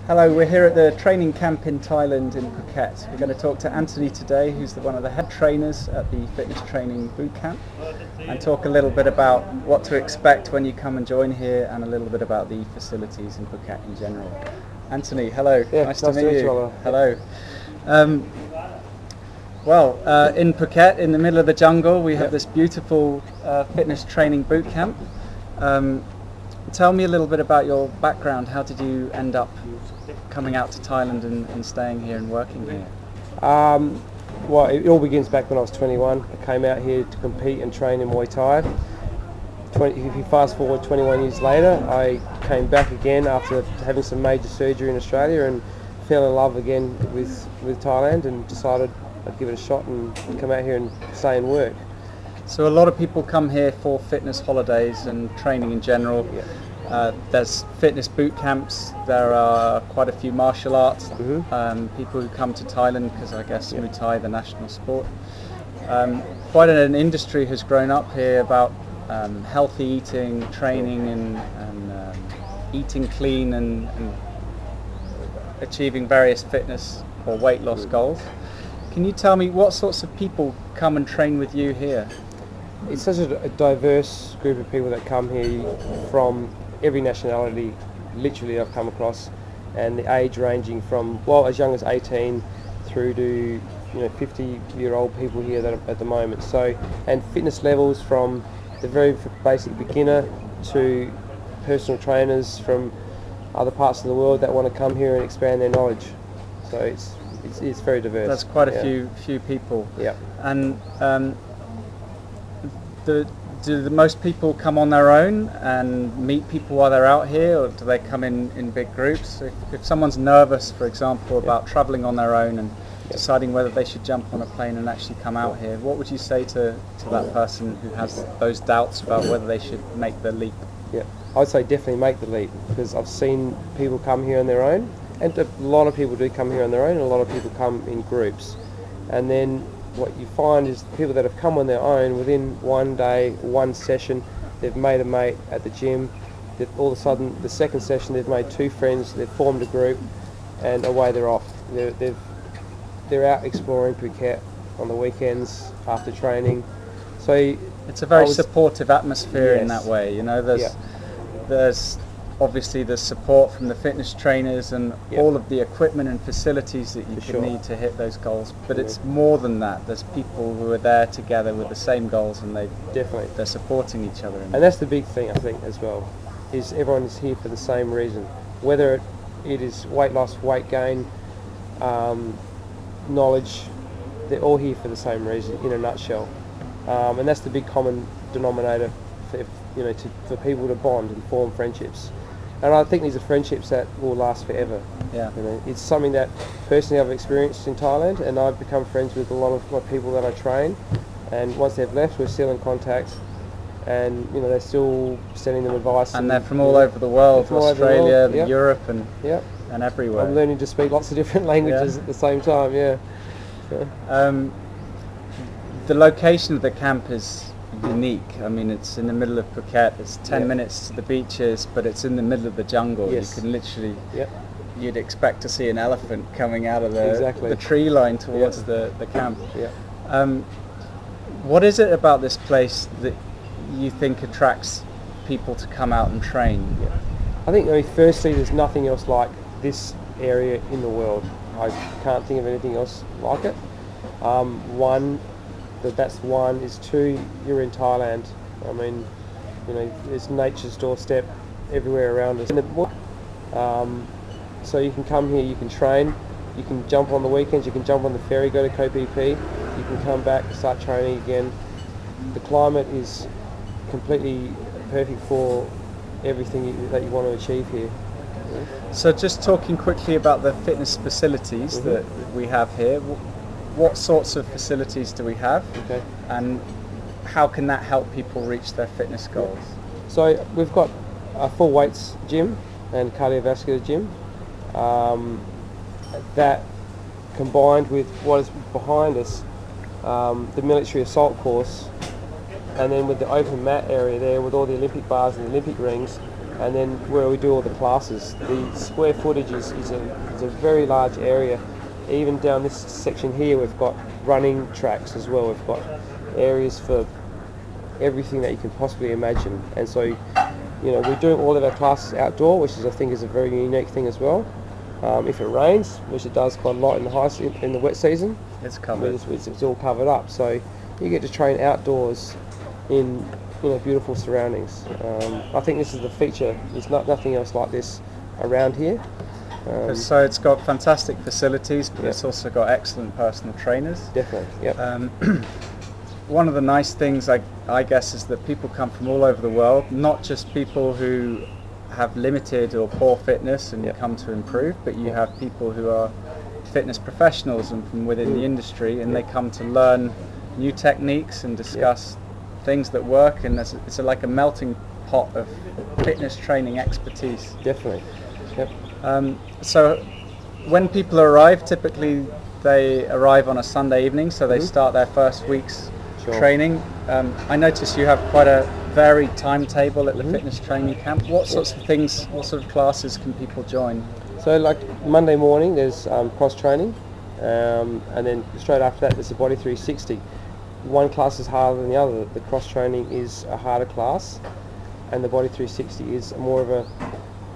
Hello, we're here at the training camp in Thailand in Phuket. We're going to talk to Anthony today, who's one of the head trainers at the Fitness Training Bootcamp, and talk a little bit about what to expect when you come and join here and a little bit about the facilities in Phuket in general. Anthony, hello. Yeah, nice to meet you. Oliver. Hello. In Phuket, in the middle of the jungle, we have this beautiful fitness training bootcamp. Tell me a little bit about your background. How did you end up coming out to Thailand and staying here and working here? Well, it all begins back when I was 21. I came out here to compete and train in Muay Thai. If you fast forward 21 years later, I came back again after having some major surgery in Australia and fell in love again with Thailand and decided I'd give it a shot and come out here and stay and work. So a lot of people come here for fitness holidays and training in general. Yeah. There's fitness boot camps, there are quite a few martial arts, people who come to Thailand because I guess Muay Thai, the national sport. Quite an industry has grown up here about healthy eating, training and eating clean and achieving various fitness or weight loss goals. Can you tell me what sorts of people come and train with you here? It's such a diverse group of people that come here from every nationality, literally I've come across, and the age ranging from as young as 18 through to 50-year-old people here that are at the moment. So, and fitness levels from the very basic beginner to personal trainers from other parts of the world that want to come here and expand their knowledge. So it's very diverse. That's quite a few people. Yeah. And do the most people come on their own and meet people while they're out here, or do they come in big groups? If someone's nervous, for example, about travelling on their own and deciding whether they should jump on a plane and actually come out here, what would you say to that person who has those doubts about whether they should make the leap? Yeah, I'd say definitely make the leap, because I've seen people come here on their own, and a lot of people do come here on their own, and a lot of people come in groups. And then what you find is people that have come on their own, within one day, one session, they've made a mate at the gym. All of a sudden, the second session, they've made two friends, they've formed a group, and away they're off. They're out exploring Phuket on the weekends after training. So it's a very supportive atmosphere in that way. There's obviously the support from the fitness trainers and all of the equipment and facilities that you can need to hit those goals, but it's more than that. There's people who are there together with the same goals, and they're supporting each other. And that's the big thing, I think, as well, is everyone is here for the same reason, whether it is weight loss, weight gain, knowledge. They're all here for the same reason, in a nutshell. And that's the big common denominator for people to bond and form friendships. And I think these are friendships that will last forever. Yeah. It's something that personally I've experienced in Thailand, and I've become friends with a lot of my people that I train. And once they've left, we're still in contact, and they're still sending them advice. And they're from all over the world, Australia, Europe, and everywhere. I'm learning to speak lots of different languages at the same time. The location of the camp is unique. I mean, it's in the middle of Phuket. It's 10 minutes to the beaches, but it's in the middle of the jungle. Yes. You can literally, you'd expect to see an elephant coming out of the tree line towards the camp. What is it about this place that you think attracts people to come out and train? I think, firstly, there's nothing else like this area in the world. I can't think of anything else like it. That's one. Is two, you're in Thailand. I mean, there's nature's doorstep everywhere around us. So you can come here, you can train, you can jump on the weekends, you can jump on the ferry, go to Koh Phi Phi, you can come back, start training again. The climate is completely perfect for everything that you want to achieve here. So just talking quickly about the fitness facilities that we have here. What sorts of facilities do we have, and how can that help people reach their fitness goals? So we've got a full weights gym and cardiovascular gym. That combined with what is behind us, the military assault course, and then with the open mat area there with all the Olympic bars and the Olympic rings, and then where we do all the classes. The square footage is a very large area. Even down this section here, we've got running tracks as well. We've got areas for everything that you can possibly imagine. And so, you know, we're doing all of our classes outdoor, which is, I think, is a very unique thing as well. If it rains, which it does quite a lot in the wet season, it's covered. It's all covered up. So you get to train outdoors in beautiful surroundings. I think this is the feature. There's nothing else like this around here. So it's got fantastic facilities, but it's also got excellent personal trainers. Definitely, yeah. One of the nice things, I guess, is that people come from all over the world, not just people who have limited or poor fitness and come to improve, but you have people who are fitness professionals and from within the industry, and they come to learn new techniques and discuss things that work, and it's like a melting pot of fitness training expertise. Definitely. Yep. So when people arrive, typically they arrive on a Sunday evening, so they start their first week's training. I notice you have quite a varied timetable at the fitness training camp. What sorts of things, what sort of classes can people join? So like Monday morning there's cross training, and then straight after that there's the Body 360. One class is harder than the other. The cross training is a harder class, and the Body 360 is more of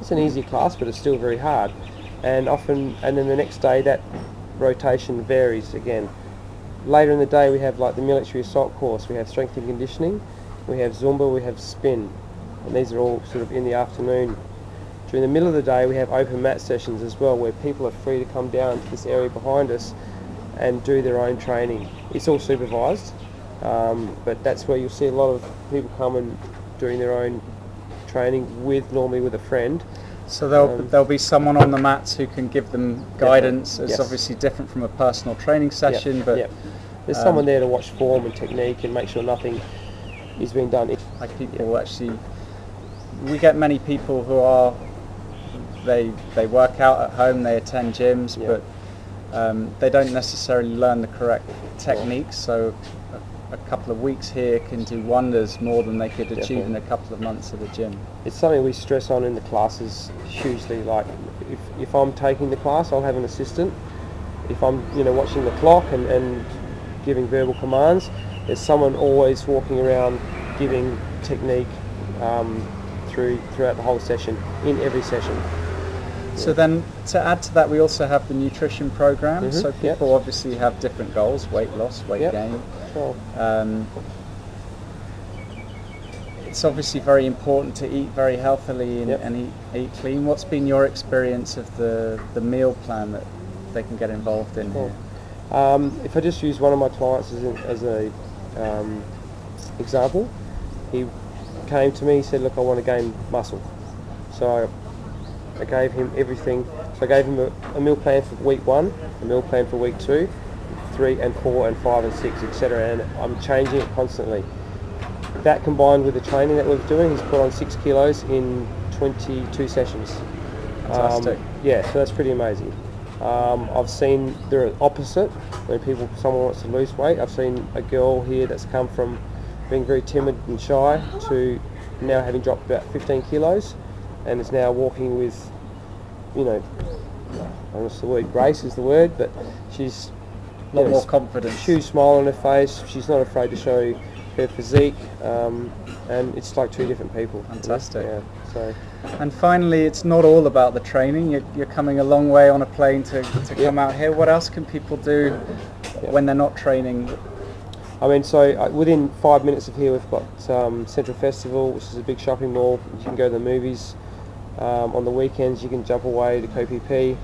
it's an easier class, but it's still very hard. And then the next day that rotation varies again. Later in the day we have like the military assault course, we have strength and conditioning, we have Zumba, we have spin, and these are all sort of in the afternoon. During the middle of the day we have open mat sessions as well, where people are free to come down to this area behind us and do their own training. It's all supervised, but that's where you'll see a lot of people come and doing their own training normally with a friend. So there'll be someone on the mats who can give them guidance. It's obviously different from a personal training session, but there's someone there to watch form and technique and make sure nothing is being done. Like people actually, we get many people who are they work out at home, they attend gyms, but they don't necessarily learn the correct techniques. So a couple of weeks here can do wonders more than they could achieve in a couple of months at a gym. It's something we stress on in the classes hugely. Like if I'm taking the class, I'll have an assistant. If I'm watching the clock and giving verbal commands, there's someone always walking around giving technique throughout the whole session, in every session. So then, to add to that, we also have the nutrition program. So people obviously have different goals: weight loss, weight gain. Sure. It's obviously very important to eat very healthily and eat clean. What's been your experience of the meal plan that they can get involved in here? If I just use one of my clients as a example, he came to me, he said, look, I want to gain muscle. So I gave him everything. So I gave him a meal plan for week 1, a meal plan for week 2, 3 and 4 and 5 and 6, etc. And I'm changing it constantly. That combined with the training that we're doing, he's put on 6 kilos in 22 sessions. Fantastic. So that's pretty amazing. I've seen the opposite, when someone wants to lose weight. I've seen a girl here that's come from being very timid and shy to now having dropped about 15 kilos and is now walking with, I don't know the word, grace is the word, but she's a lot more confidence. Huge smile on her face. She's not afraid to show her physique, and it's like two different people. Fantastic. Yeah. So. And finally, it's not all about the training. You're coming a long way on a plane to come out here. What else can people do when they're not training? I mean, so within 5 minutes of here, we've got Central Festival, which is a big shopping mall. You can go to the movies. On the weekends, you can jump away to Koh Phi Phi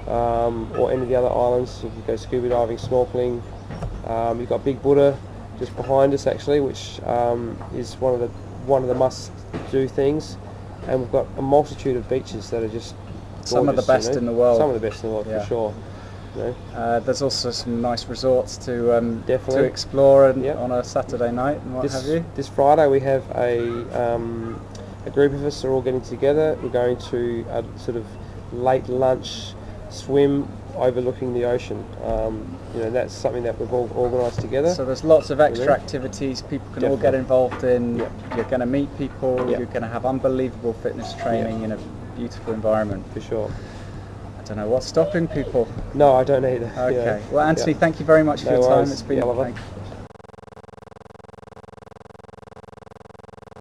or any of the other islands. You can go scuba diving, snorkeling. You've got Big Buddha just behind us, actually, which is one of the must-do things. And we've got a multitude of beaches that are just gorgeous, some of the best in the world. Some of the best in the world, for sure. There's also some nice resorts to explore on a Saturday night and what have you. This Friday we have a group of us are all getting together. We're going to a sort of late lunch swim overlooking the ocean. That's something that we've all organised together. So there's lots of extra activities people can all get involved in. Yep. You're going to meet people, Yep. you're going to have unbelievable fitness training in a beautiful environment. For sure. I don't know what's stopping people. No, I don't either. Okay. Well, Anthony, thank you very much for No your time. worries. It's been Oliver. thank-